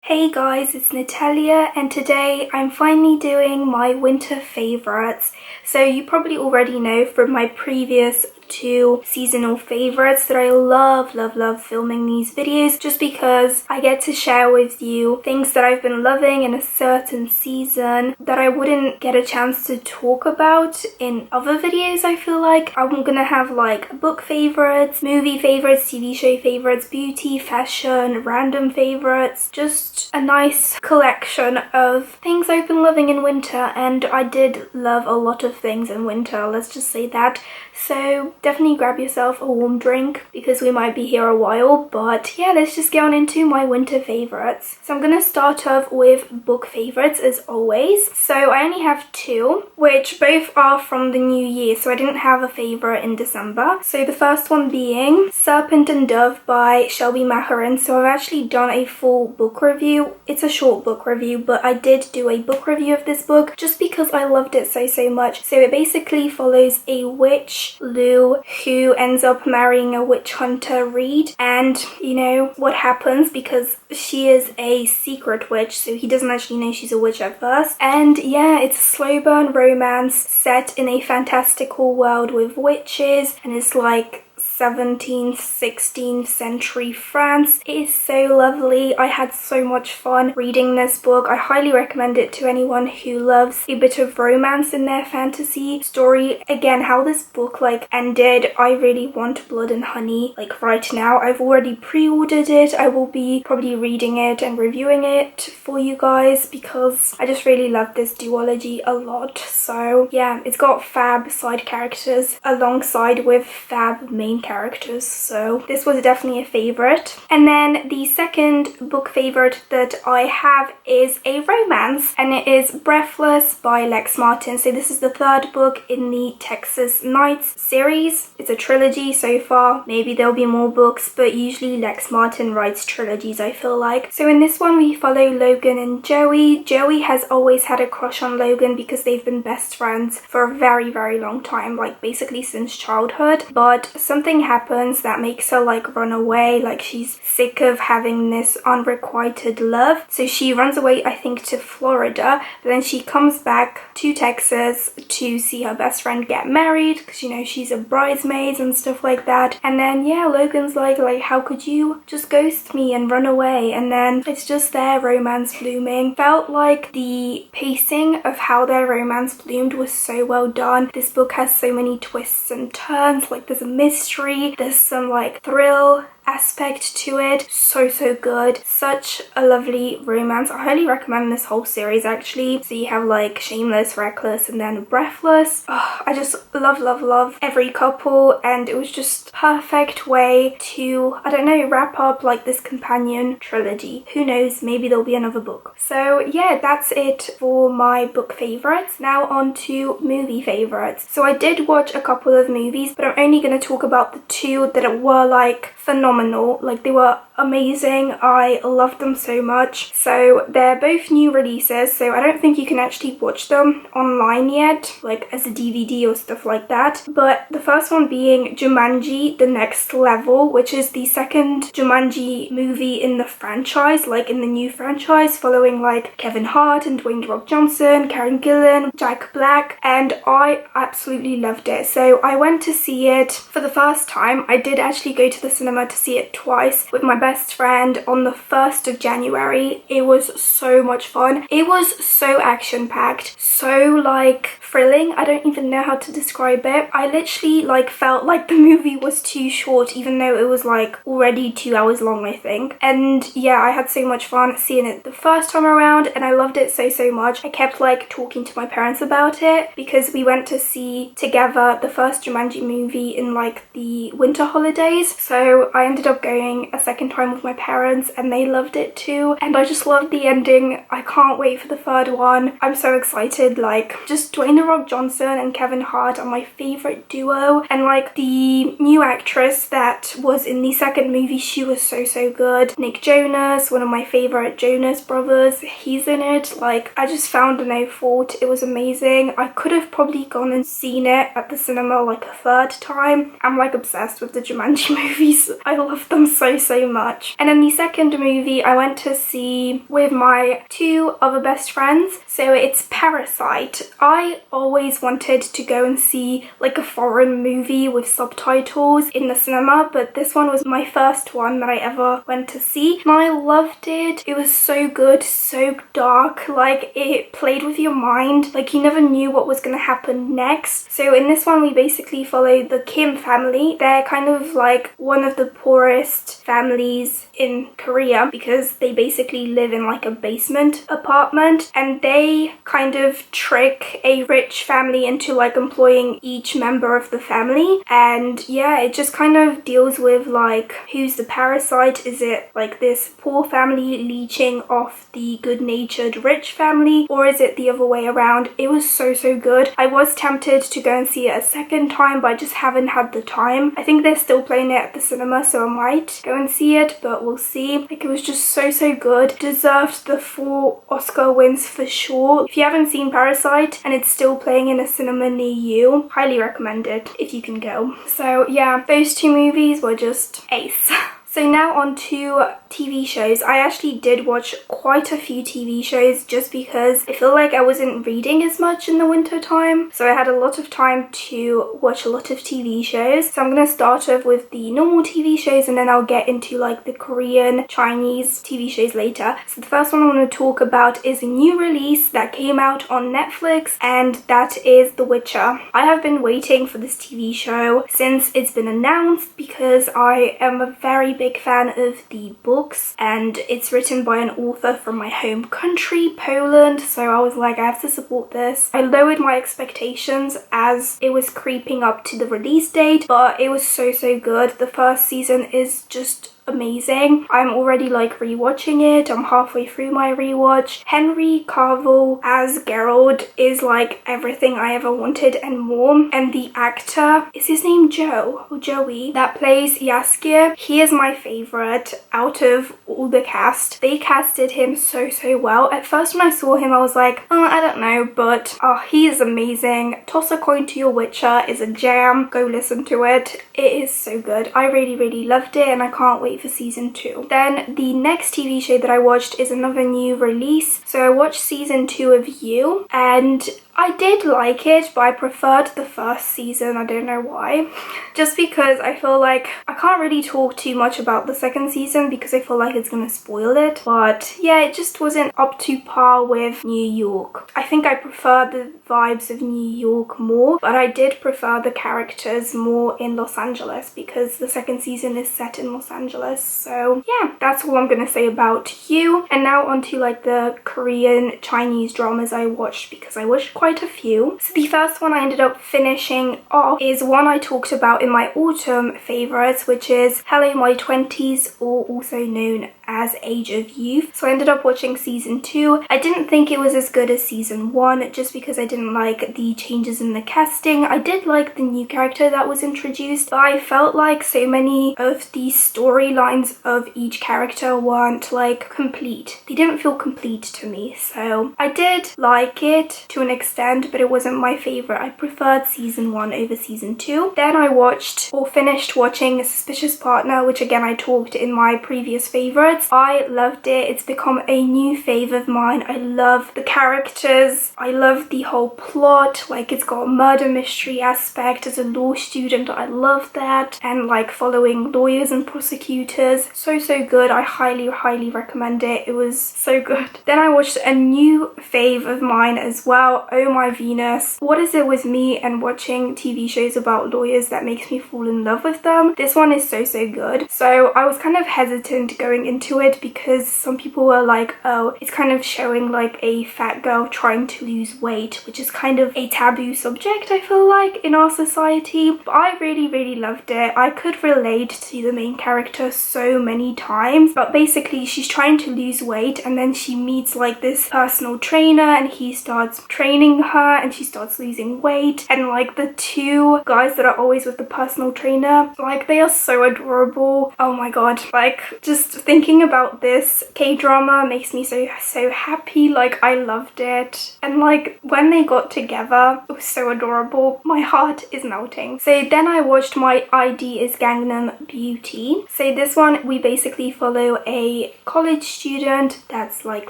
Hey guys, it's Natalia and today I'm finally doing my winter favorites. So you probably already know from my previous two seasonal favorites that I love filming these videos just because I get to share with you things that I've been loving in a certain season that I wouldn't get a chance to talk about in other videos. I feel like I'm gonna have like book favorites, movie favorites, TV show favorites, beauty, fashion, random favorites, just a nice collection of things I've been loving in winter, and I did love a lot of things in winter, let's just say that. So definitely grab yourself a warm drink because we might be here a while. But yeah, let's just get on into my winter favorites. So I'm gonna start off with book favorites as always. So I only have two, which both are from the new year. So I didn't have a favorite in December. So the first one being Serpent and Dove by Shelby Maharin. So I've actually done a full book review. It's a short book review, but I did do a book review of this book just because I loved it so much. So it basically follows a witch, Lou, who ends up marrying a witch hunter, Reed, and you know what happens because she is a secret witch, so he doesn't actually know she's a witch at first. And yeah, it's a slow burn romance set in a fantastical world with witches, and it's like 17th, 16th century France. It is so lovely. I had so much fun reading this book. I highly recommend it to anyone who loves a bit of romance in their fantasy story. Again, how this book like ended, I really want Blood and Honey like right now. I've already pre-ordered it. I will be probably reading it and reviewing it for you guys because I just really love this duology a lot. So yeah, it's got fab side characters alongside with fab main characters, so this was definitely a favorite. And then the second book favorite that I have is a romance, and it is Breathless by Lex Martin. So this is the third book in the Texas Nights series. It's a trilogy so far. Maybe there'll be more books, but usually Lex Martin writes trilogies, I feel like. So in this one we follow Logan and Joey. Joey has always had a crush on Logan because they've been best friends for a very long time, like basically since childhood, but something happens that makes her like run away. Like she's sick of having this unrequited love, so she runs away, I think to Florida, but then she comes back to Texas to see her best friend get married because you know she's a bridesmaid and stuff like that. And then yeah, Logan's like how could you just ghost me and run away? And then it's just their romance blooming. Felt like the pacing of how their romance bloomed was so well done. This book has so many twists and turns, like there's a mystery, there's some like thrill aspect to it. So good. Such a lovely romance. I highly recommend this whole series actually. So you have like Shameless, Reckless, and then Breathless. Oh, I just love every couple, and it was just perfect way to, I don't know, wrap up like this companion trilogy. Who knows, maybe there'll be another book. So yeah, that's it for my book favorites. Now on to movie favorites. So I did watch a couple of movies, but I'm only going to talk about the two that were like phenomenal. Like they were amazing. I loved them so much. So they're both new releases, so I don't think you can actually watch them online yet, like as a DVD or stuff like that. But the first one being Jumanji: The Next Level, which is the second Jumanji movie in the franchise, like in the new franchise, following like Kevin Hart and Dwayne The Rock Johnson, Karen Gillan, Jack Black, and I absolutely loved it. So I went to see it for the first time. I did actually go to the cinema to see it twice with my best friend on the 1st of January. It was so much fun. It was so action-packed, so like thrilling. I don't even know how to describe it. I literally like felt like the movie was too short, even though it was like already 2 hours long, I think. And yeah, I had so much fun seeing it the first time around, and I loved it so much. I kept like talking to my parents about it because we went to see together the first Jumanji movie in like the winter holidays. So I ended up going a second time with my parents and they loved it too, and I just loved the ending. I can't wait for the third one. I'm so excited. Like just Dwayne The Rock Johnson and Kevin Hart are my favorite duo, and like the new actress that was in the second movie, she was so good. Nick Jonas, one of my favorite Jonas brothers, he's in it. Like I just found no fault. It was amazing. I could have probably gone and seen it at the cinema like a third time. I'm like obsessed with the Jumanji movies. I love them so much. And then the second movie I went to see with my two other best friends, so it's Parasite. I always wanted to go and see like a foreign movie with subtitles in the cinema, but this one was my first one that I ever went to see, and I loved it. It was so good, so dark, like it played with your mind, like you never knew what was going to happen next. So in this one we basically follow the Kim family. They're kind of like one of the poorest families in Korea because they basically live in like a basement apartment, and they kind of trick a rich family into like employing each member of the family. And yeah, it just kind of deals with like who's the parasite. Is it like this poor family leeching off the good-natured rich family, or is it the other way around? It was so good. I was tempted to go and see it a second time, but I just haven't had the time. I think they're still playing it at the cinema, so I might go and see it, but we'll see. Like, it was just so good. Deserved the 4 Oscar wins for sure. If you haven't seen Parasite and it's still playing in a cinema near you, highly recommend it if you can go. So yeah, those 2 movies were just ace. So now on to TV shows. I actually did watch quite a few TV shows just because I feel like I wasn't reading as much in the winter time. So I had a lot of time to watch a lot of TV shows. So I'm going to start off with the normal TV shows and then I'll get into like the Korean, Chinese TV shows later. So the first one I want to talk about is a new release that came out on Netflix, and that is The Witcher. I have been waiting for this TV show since it's been announced because I am a very big fan of the books, and it's written by an author from my home country, Poland, so I was like, I have to support this. I lowered my expectations as it was creeping up to the release date, but it was so good. The first season is just amazing. I'm already like rewatching it. I'm halfway through my rewatch. Henry Cavill as Geralt is like everything I ever wanted and more. And the actor, is his name Joe or Joey, that plays Jaskier, he is my favorite out of all the cast. They casted him so well. At first when I saw him I was like, oh, I don't know, but he is amazing. Toss a Coin to Your Witcher is a jam. Go listen to it. It is so good. I really loved it, and I can't wait for season 2. Then the next TV show that I watched is another new release. So I watched season 2 of You, and I did like it, but I preferred the first season. I don't know why. Just because I feel like I can't really talk too much about the second season because I feel like it's gonna spoil it. But yeah, it just wasn't up to par with New York. I think I prefer the vibes of New York more, but I did prefer the characters more in Los Angeles because the second season is set in Los Angeles. So yeah, that's all I'm gonna say about You. And now onto like the Korean, Chinese dramas I watched, because I watched quite a few. So the first one I ended up finishing off is one I talked about in my autumn favorites, which is Hello My 20s, or also known as Age of Youth. So I ended up watching season 2. I didn't think it was as good as season 1 just because I didn't like the changes in the casting. I did like the new character that was introduced, but I felt like so many of the storylines of each character weren't like complete. They didn't feel complete to me. So I did like it to an extent, but it wasn't my favorite. I preferred season 1 over season 2. Then I watched or finished watching Suspicious Partner, which again I talked in my previous favorites. I loved it. It's become a new fave of mine. I love the characters. I love the whole plot. Like, it's got a murder mystery aspect. As a law student, I love that. And like following lawyers and prosecutors. So good. I highly recommend it. It was so good. Then I watched a new fave of mine as well, Oh My Venus. What is it with me and watching TV shows about lawyers that makes me fall in love with them? This one is so good. So I was kind of hesitant going into it because some people were like, oh, it's kind of showing like a fat girl trying to lose weight, which is kind of a taboo subject, I feel like, in our society. But I really loved it. I could relate to the main character so many times. But basically she's trying to lose weight, and then she meets like this personal trainer and he starts training following her and she starts losing weight, and like the two guys that are always with the personal trainer, like they are so adorable. Oh my god, like just thinking about this K-drama makes me so happy. Like I loved it, and like when they got together it was so adorable. My heart is melting. So then I watched My ID is Gangnam Beauty. So this one we basically follow a college student that's like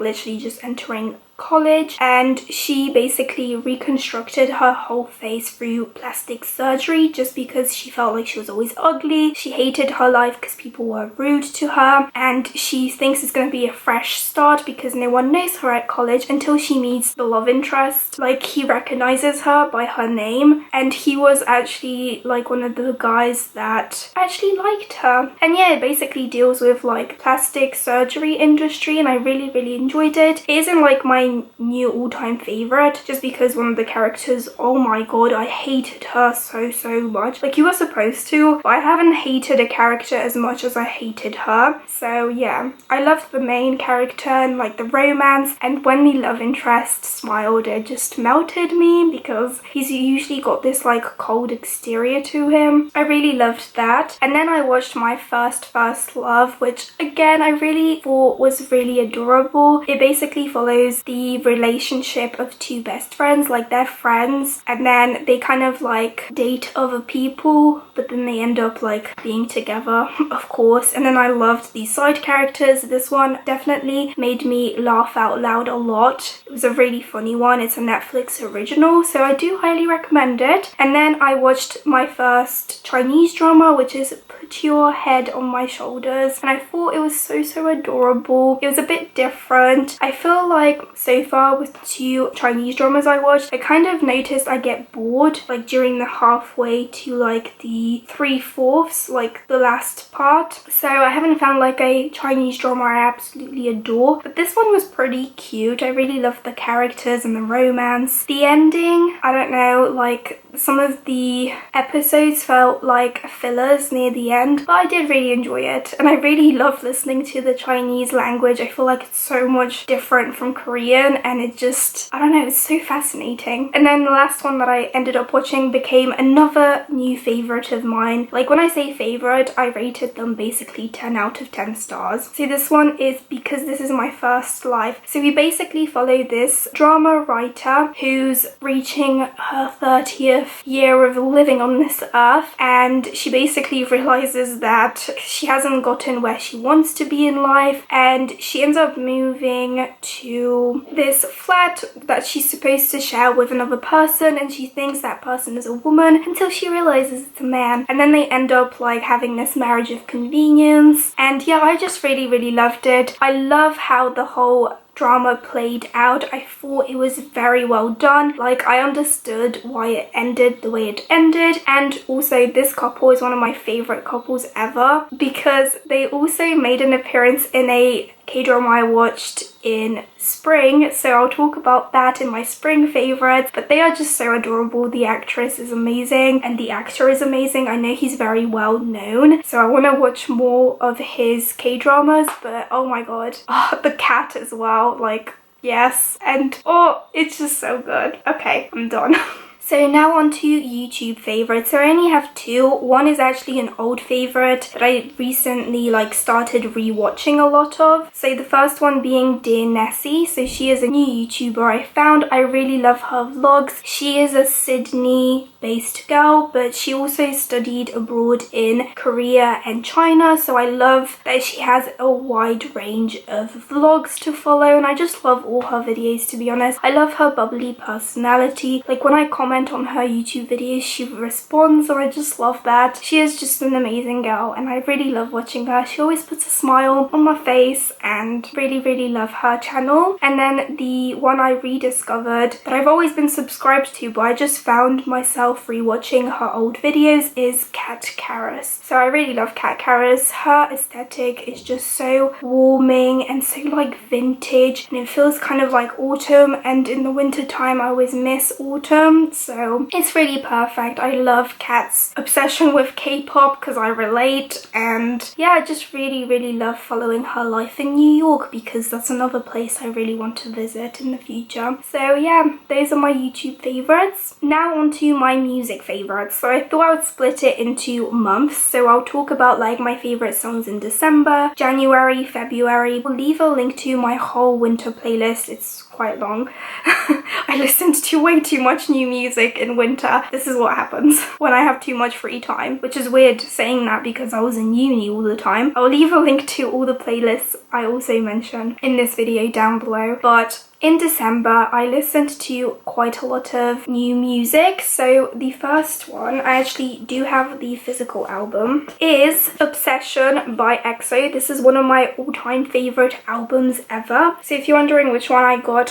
literally just entering college, and she basically reconstructed her whole face through plastic surgery just because she felt like she was always ugly. She hated her life because people were rude to her, and she thinks it's going to be a fresh start because no one knows her at college until she meets the love interest. Like he recognizes her by her name, and he was actually like one of the guys that actually liked her. And yeah, it basically deals with like plastic surgery industry, and I really enjoyed it. It isn't like my new all-time favorite just because one of the characters, oh my god, I hated her so much. Like you were supposed to, but I haven't hated a character as much as I hated her. So yeah, I loved the main character and like the romance, and when the love interest smiled it just melted me because he's usually got this like cold exterior to him. I really loved that. And then I watched My First Love, which again I really thought was really adorable. It basically follows the relationship of two best friends, like they're friends and then they kind of like date other people, but then they end up like being together, of course. And then I loved the side characters. This one definitely made me laugh out loud a lot. It was a really funny one. It's a Netflix original, so I do highly recommend it. And then I watched my first Chinese drama, which is Put Your Head on My Shoulders, and I thought it was so adorable. It was a bit different. I feel like so far with two Chinese dramas I watched, I kind of noticed I get bored like during the halfway to like the 3/4, like the last part. So I haven't found like a Chinese drama I absolutely adore, but this one was pretty cute. I really loved the characters and the romance. The ending, I don't know, like some of the episodes felt like fillers near the end, but I did really enjoy it, and I really love listening to the Chinese language. I feel like it's so much different from Korean, and it just, I don't know, it's so fascinating. And then the last one that I ended up watching became another new favorite of mine. Like when I say favorite, I rated them basically 10 out of 10 stars. So this one is Because This Is My First Life. So we basically follow this drama writer who's reaching her 30th year of living on this earth, and she basically realizes that she hasn't gotten where she wants to be in life, and she ends up moving to this flat that she's supposed to share with another person, and she thinks that person is a woman until she realizes it's a man, and then they end up like having this marriage of convenience. And yeah, I just really loved it. I love how the whole drama played out. I thought it was very well done. Like I understood why it ended the way it ended, and also this couple is one of my favorite couples ever because they also made an appearance in a K-drama I watched in spring, so I'll talk about that in my spring favorites. But they are just so adorable. The actress is amazing and the actor is amazing. I know he's very well known, so I want to watch more of his K-dramas, but oh my god, the cat as well, like yes, and oh, it's just so good. Okay, I'm done. So now on to YouTube favorites. So I only have two. One is actually an old favorite that I recently like started rewatching a lot of. So the first one being Dear Nessie. So she is a new YouTuber I found. I really love her vlogs. She is a Sydney based girl, but she also studied abroad in Korea and China. So I love that she has a wide range of vlogs to follow, and I just love all her videos, to be honest. I love her bubbly personality. Like when I comment on her YouTube videos, she responds, or I just love that. She is just an amazing girl, and I really love watching her. She always puts a smile on my face, and really love her channel. And then the one I rediscovered that I've always been subscribed to, but I just found myself rewatching her old videos, is Kat Karas. So I really love Kat Karas. Her aesthetic is just so warming and so like vintage, and it feels kind of like autumn, and in the winter time I always miss autumn. so it's really perfect. I love Kat's obsession with K-pop because I relate, and yeah, I just really love following her life in New York because that's another place I really want to visit in the future. So yeah, those are my YouTube favorites. Now on to my music favorites. So I thought I would split it into months, so I'll talk about like my favorite songs in December, January, February. I'll leave a link to my whole winter playlist. It's quite long. I listened to way too much new music in winter. This is what happens when I have too much free time, which is weird saying that because I was in uni all the time. I'll leave a link to all the playlists I also mention in this video down below. But in December, I listened to quite a lot of new music. So the first one, I actually do have the physical album, is Obsession by EXO. This is one of my all-time favorite albums ever. So if you're wondering which one I got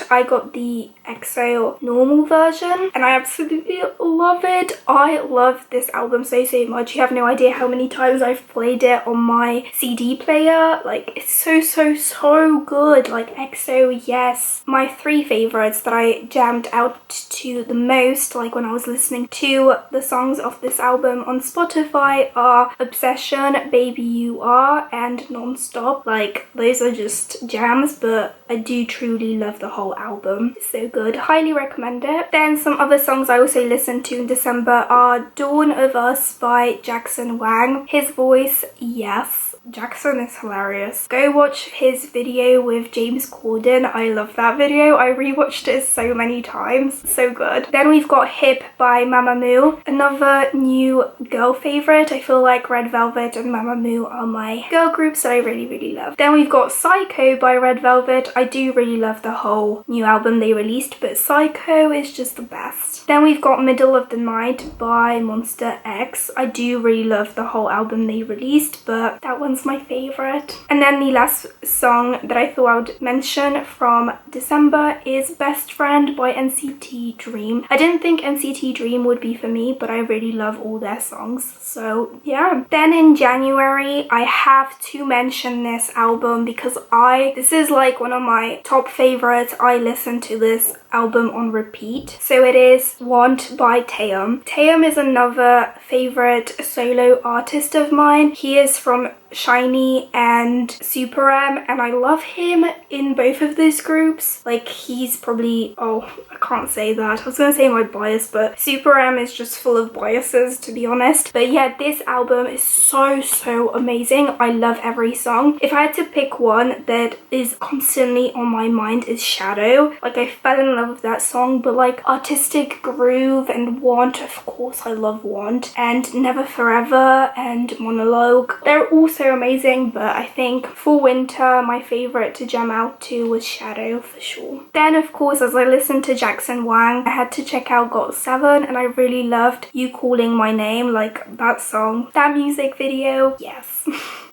the EXO normal version, and I absolutely love it. I love this album so much. You have no idea how many times I've played it on my CD player. Like, it's so good. Like, EXO, yes. My three favorites that I jammed out to the most, like when I was listening to the songs of this album on Spotify, are Obsession, Baby You Are, and Non-Stop. Like, those are just jams, but I do truly love the whole album. It's so good. Highly recommend it. Then some other songs I also listened to in December are Dawn of Us by Jackson Wang. His voice, yes. Jackson is hilarious. Go watch his video with James Corden. I love that video. I rewatched it so many times. So good. Then we've got Hip by Mamamoo, another new girl favorite. I feel like Red Velvet and Mamamoo are my girl groups that I really love. Then we've got Psycho by Red Velvet. I do really love the whole new album they released, but Psycho is just the best. Then we've got Middle of the Night by Monster X. I do really love the whole album they released, but that one's my favorite. And then the last song that I thought I would mention from December is Best Friend by NCT Dream. I didn't think NCT Dream would be for me, but I really love all their songs, so yeah. Then in January, I have to mention this album because this is like one of my top favorites. I listen to this album on repeat. So it is Want by Taeyum. Taeyum is another favorite solo artist of mine. He is from SHINee and Super M, and I love him in both of those groups. Like, he's probably, I can't say that. I was gonna say my bias, but Super M is just full of biases, to be honest. But yeah, this album is so amazing. I love every song. If I had to pick one that is constantly on my mind, is Shadow. Like, I fell in love with that song, but like Artistic Groove and Want, of course I love Want, and Never Forever and Monologue, they're also amazing, but I think for winter my favorite to jam out to was Shadow for sure. Then of course, as I listened to Jackson Wang, I had to check out GOT7, and I really loved You Calling My Name. Like, that song, that music video, yes.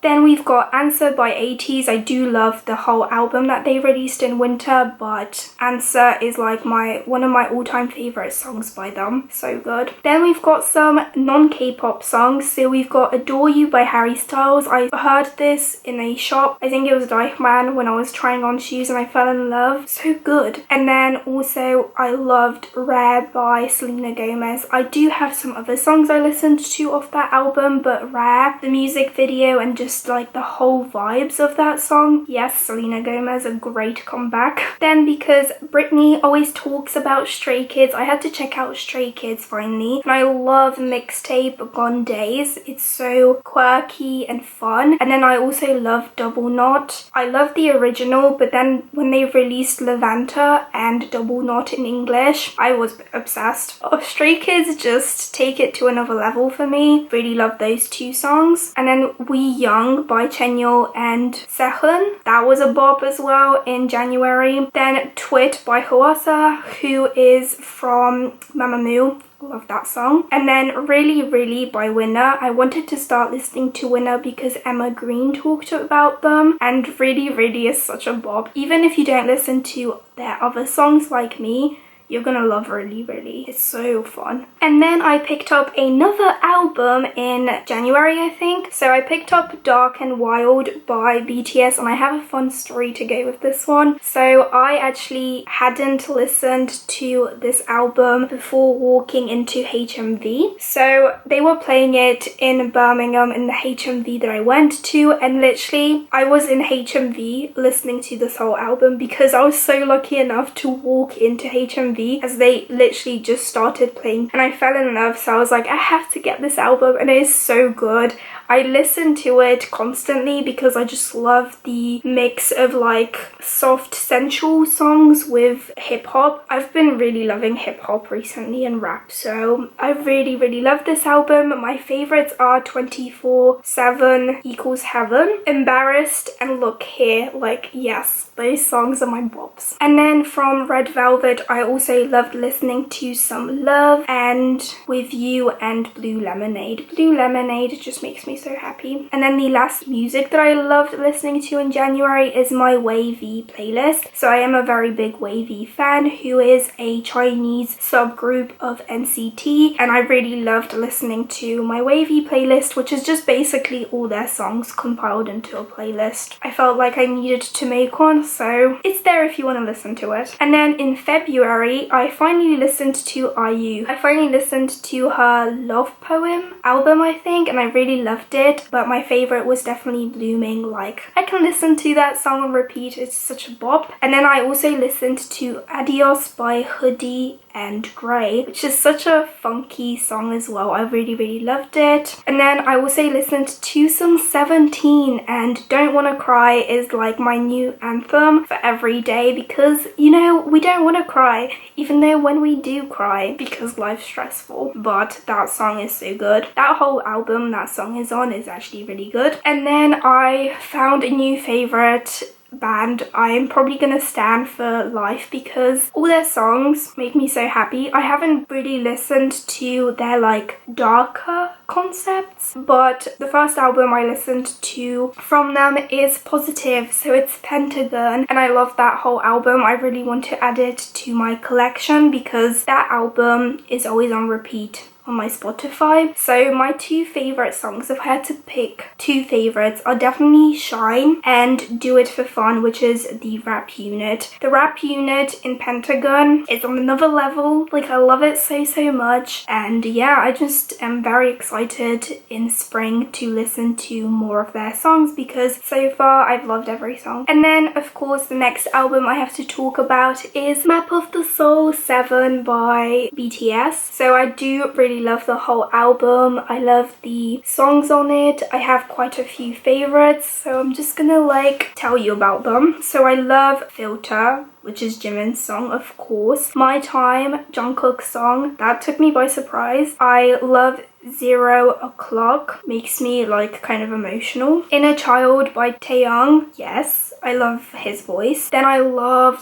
Then we've got Answer by 80s. I do love the whole album that they released in winter, but Answer is like one of my all-time favorite songs by them. So good. Then we've got some non-K-pop songs. So we've got Adore You by Harry Styles. I heard this in a shop. I think it was Deichmann when I was trying on shoes, and I fell in love. So good. And then also I loved Rare by Selena Gomez. I do have some other songs I listened to off that album, but Rare, the music video and just like the whole vibes of that song, yes, Selena Gomez, a great comeback. Then because Britney always talks about Stray Kids, I had to check out Stray Kids finally, and I love mixtape Gone Days. It's so quirky and fun. And then I also love Double Knot. I love the original, but then when they released Levanta and Double Knot in English, I was obsessed. Stray Kids just take it to another level for me. Really love those two songs. And then We Young by Chenyol and Sehun. That was a bop as well in January. Then Twit by Hwasa, who is from Mamamoo. Love that song. And then Really by Winner. I wanted to start listening to Winner because Emma Green talked about them, and Really is such a bop. Even if you don't listen to their other songs like me, you're gonna love really. It's so fun. And then I picked up another album in January, I think. So I picked up Dark and Wild by BTS, and I have a fun story to go with this one. So I actually hadn't listened to this album before walking into HMV. So they were playing it in Birmingham in the HMV that I went to, and literally I was in HMV listening to this whole album because I was so lucky enough to walk into HMV as they literally just started playing, and I fell in love. So I was like, I have to get this album, and it is so good. I listen to it constantly because I just love the mix of like soft sensual songs with hip hop. I've been really loving hip hop recently and rap, so I really love this album. My favorites are 24/7 Equals Heaven, Embarrassed, and Look Here. Like, yes, those songs are my bops. And then from Red Velvet, I also loved listening to some Love and With You and Blue Lemonade. Blue Lemonade just makes me so happy. And then the last music that I loved listening to in January is my Wavy playlist. So I am a very big Wavy fan, who is a Chinese subgroup of NCT, and I really loved listening to my Wavy playlist, which is just basically all their songs compiled into a playlist. I felt like I needed to make one, so it's there if you want to listen to it. And then in February, I finally listened to IU. I finally listened to her Love Poem album, I think, and I really loved it, but my favorite was definitely Blooming. Like, I can listen to that song on repeat, it's such a bop. And then I also listened to Adios by Hoodie and Grey, which is such a funky song as well. I really loved it. And then I also listened to some 17, and Don't Wanna Cry is like my new anthem for every day because, you know, we don't want to cry, even though when we do cry because life's stressful. But that song is so good. That whole album that song is on is actually really good. And then I found a new favorite band I'm probably gonna stand for life because all their songs make me so happy. I haven't really listened to their like darker concepts, but the first album I listened to from them is Positive, so it's Pentagon, and I love that whole album. I really want to add it to my collection because that album is always on repeat on my Spotify. So my two favorite songs, if I had to pick two favorites, are definitely Shine and Do It For Fun, which is the rap unit. The rap unit in Pentagon is on another level. Like, I love it so much, and yeah, I just am very excited in spring to listen to more of their songs because so far I've loved every song. And then of course the next album I have to talk about is Map of the Soul 7 by BTS. So I do really love the whole album. I love the songs on it. I have quite a few favorites, so I'm just gonna like tell you about them. So I love Filter, which is Jimin's song, of course. My Time, Jungkook's song, that took me by surprise. I love 0 O'Clock, makes me like kind of emotional. Inner Child by Taeyang, yes, I love his voice. Then I love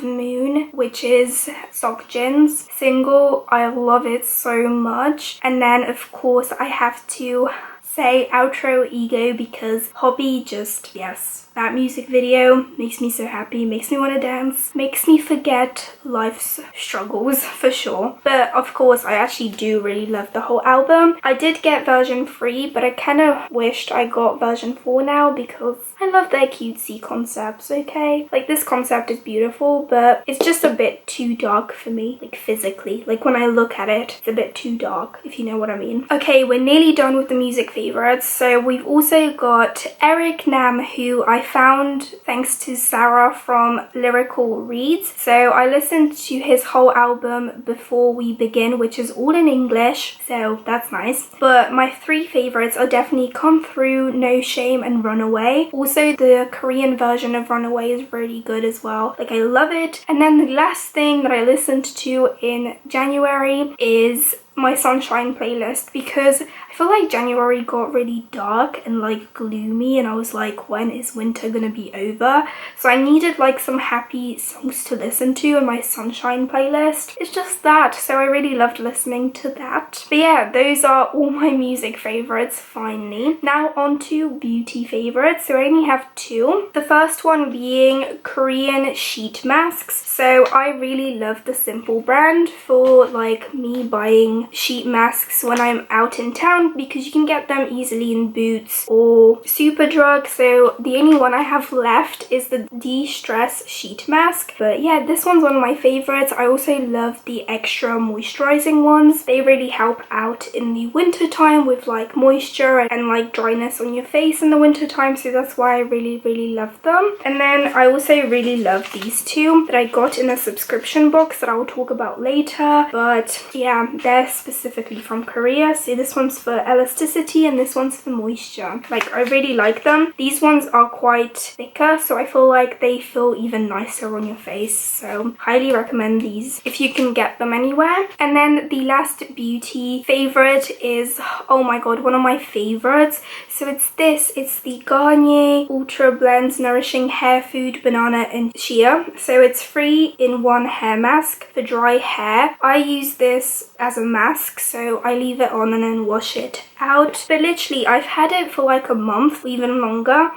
Moon, which is Seokjin's single. I love it so much. And then of course I have to say Outro Ego because Hobby just, yes. That music video makes me so happy, makes me want to dance, makes me forget life's struggles for sure. But of course, I actually do really love the whole album. I did get version 3, but I kind of wished I got version 4 now because I love their cutesy concepts, okay? Like, this concept is beautiful, but it's just a bit too dark for me, like physically. Like, when I look at it, it's a bit too dark, if you know what I mean. Okay, we're nearly done with the music favorites. So we've also got Eric Nam, who I found thanks to Sarah from Lyrical Reads. So I listened to his whole album Before We Begin, which is all in English, so that's nice. But my 3 favorites are definitely Come Through, No Shame, and Runaway. Also, the Korean version of Runaway is really good as well. Like, I love it. And then the last thing that I listened to in January is my sunshine playlist because I feel like January got really dark and like gloomy, and I was like, when is winter gonna be over? So I needed like some happy songs to listen to in my sunshine playlist. It's just that, so I really loved listening to that. But yeah, those are all my music favorites finally. Now on to beauty favorites. So I only have two. The first one being Korean sheet masks. So I really love the Simple brand for like me buying sheet masks when I'm out in town, because you can get them easily in Boots or Superdrug. So the only one I have left is the De-Stress sheet mask. But yeah, this one's one of my favorites. I also love the extra moisturizing ones. They really help out in the winter time with like moisture and like dryness on your face in the winter time, so that's why I really love them. And then I also really love these two that I got in a subscription box that I will talk about later. But yeah, they're specifically from Korea. So this one's for elasticity and this one's for moisture. Like, I really like them. These ones are quite thicker, so I feel like they feel even nicer on your face. So highly recommend these if you can get them anywhere. And then the last beauty favorite is, oh my god, one of my favorites. So it's this. It's the Garnier Ultra Blends Nourishing Hair Food Banana and Shea. So it's 3-in-1 hair mask for dry hair. I use this as a mask, so I leave it on and then wash it out. But literally, I've had it for like a month, even longer,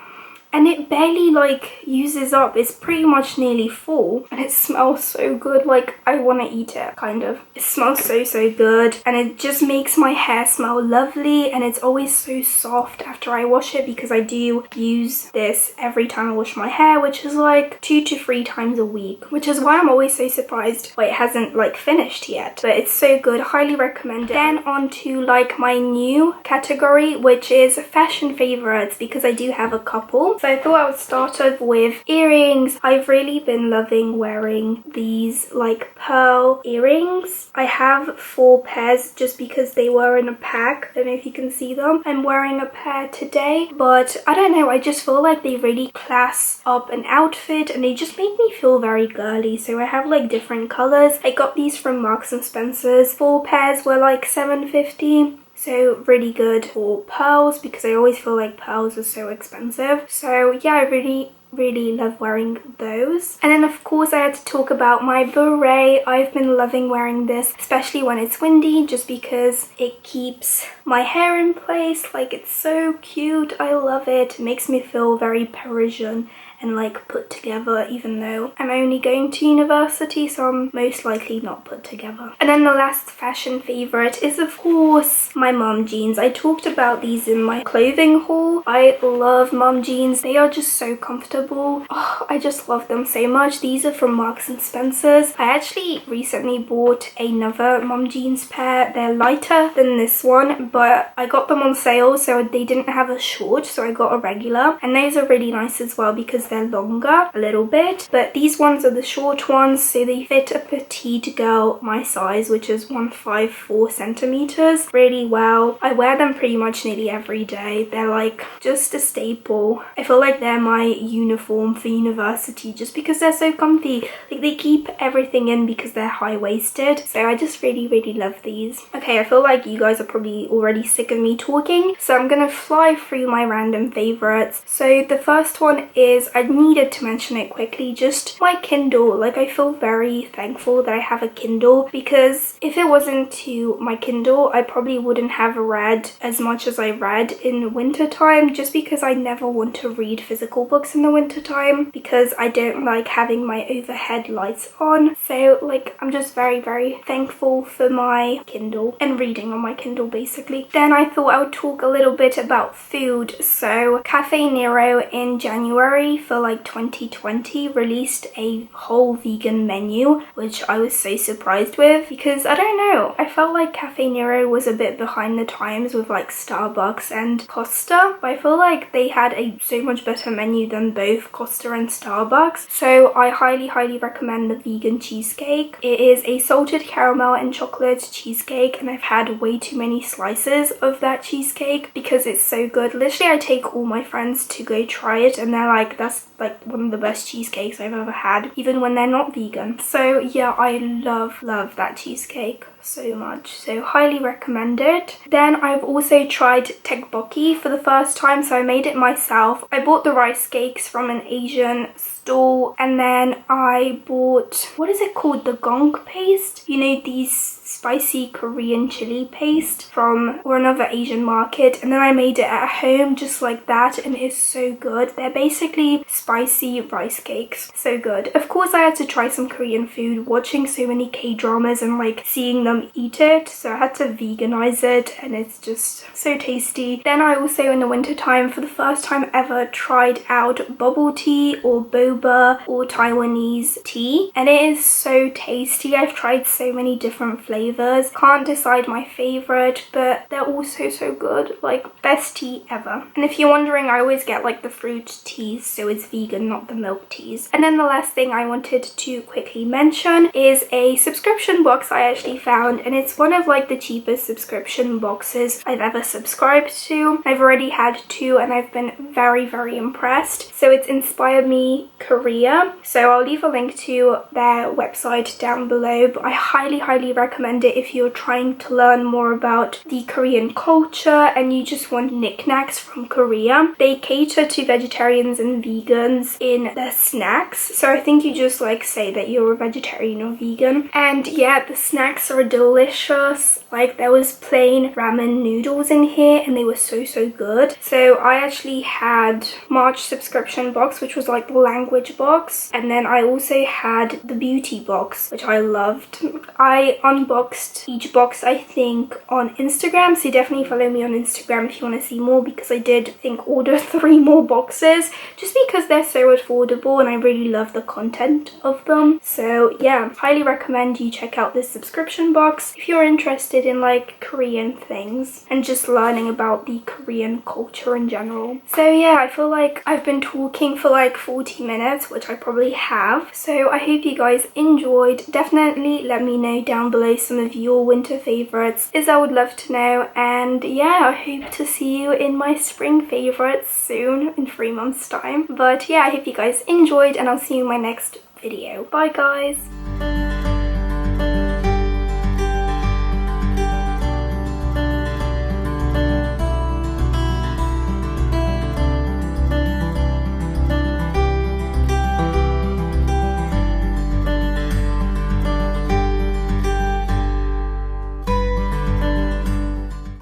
and it barely like uses up. It's pretty much nearly full, and it smells so good. Like, I want to eat it, kind of. It smells so good, and it just makes my hair smell lovely, and it's always so soft after I wash it, because I do use this every time I wash my hair, which is like 2 to 3 times a week, which is why I'm always so surprised why it hasn't like finished yet. But it's so good, highly recommend it. Then on to like my new category, which is fashion favorites, because I do have a couple. So I thought I would start off with earrings. I've really been loving wearing these like pearl earrings. I have 4 pairs just because they were in a pack. I don't know if you can see them. I'm wearing a pair today, but I don't know, I just feel like they really class up an outfit and they just make me feel very girly. So I have like different colors. I got these from Marks and Spencer's. 4 pairs were like $7.50. So really good for pearls, because I always feel like pearls are so expensive. So yeah, I really love wearing those. And then of course I had to talk about my beret. I've been loving wearing this, especially when it's windy, just because it keeps my hair in place. Like, it's so cute. I love it. It makes me feel very Parisian and like put together, even though I'm only going to university, so I'm most likely not put together. And then the last fashion favorite is of course my mom jeans. I talked about these in my clothing haul. I love mom jeans. They are just so comfortable. Oh, I just love them so much. These are from Marks and Spencer's. I actually recently bought another mom jeans pair. They're lighter than this one, but I got them on sale, so they didn't have a short, so I got a regular. And those are really nice as well, because they're longer a little bit, but these ones are the short ones, so they fit a petite girl my size, which is 154 centimeters, really well. I wear them pretty much nearly every day. They're like just a staple. I feel like they're my uniform for university, just because they're so comfy. Like, they keep everything in because they're high-waisted, so I just really love these. Okay, I feel like you guys are probably already sick of me talking, so I'm gonna fly through my random favorites. So the first one is, I needed to mention it quickly, just my Kindle. Like, I feel very thankful that I have a Kindle, because if it wasn't to my Kindle, I probably wouldn't have read as much as I read in winter time, just because I never want to read physical books in the winter time, because I don't like having my overhead lights on. So like, I'm just very thankful for my Kindle and reading on my Kindle, basically. Then I thought I would talk a little bit about food. So Cafe Nero in January for like 2020 released a whole vegan menu, which I was so surprised with, because I don't know, I felt like Cafe Nero was a bit behind the times with like Starbucks and Costa, but I feel like they had a so much better menu than both Costa and Starbucks. So I highly recommend the vegan cheesecake. It is a salted caramel and chocolate cheesecake, and I've had way too many slices of that cheesecake because it's so good. Literally, I take all my friends to go try it, and they're like, that's like one of the best cheesecakes I've ever had, even when they're not vegan. So yeah, I love that cheesecake so much, so highly recommend it. Then I've also tried tteokbokki for the first time, so I made it myself. I bought the rice cakes from an Asian store, and then I bought, what is it called, the gong paste, you know, these spicy Korean chili paste from or another Asian market, and then I made it at home just like that, and it's so good. They're basically spicy rice cakes, so good. Of course I had to try some Korean food, watching so many K-dramas and like seeing them eat it, so I had to veganize it, and it's just so tasty. Then I also in the winter time for the first time ever tried out bubble tea or boba or Taiwanese tea, and it is so tasty. I've tried so many different flavors. Can't decide my favorite, but they're all so good. Like, best tea ever. And if you're wondering, I always get like the fruit teas, so it's vegan, not the milk teas. And then the last thing I wanted to quickly mention is a subscription box I actually found, and it's one of like the cheapest subscription boxes I've ever subscribed to. I've already had 2 and I've been very impressed. So it's Inspire Me Korea, so I'll leave a link to their website down below, but I highly recommend it if you're trying to learn more about the Korean culture and you just want knickknacks from Korea. They cater to vegetarians and vegans in their snacks, so I think you just like say that you're a vegetarian or vegan. And yeah, the snacks are delicious. Like, there was plain ramen noodles in here and they were so good. So I actually had March subscription box, which was like the language box, and then I also had the beauty box, which I loved. I unboxed each box I think on Instagram, so definitely follow me on Instagram if you want to see more, because I did order 3 more boxes just because they're so affordable and I really love the content of them. So yeah, highly recommend you check out this subscription box if you're interested in like Korean things and just learning about the Korean culture in general. So yeah, I feel like I've been talking for like 40 minutes, which I probably have, so I hope you guys enjoyed. Definitely let me know down below some of your winter favorites, as I would love to know. And yeah, I hope to see you in my spring favorites soon in 3 months time. But yeah, I hope you guys enjoyed and I'll see you in my next video. Bye guys.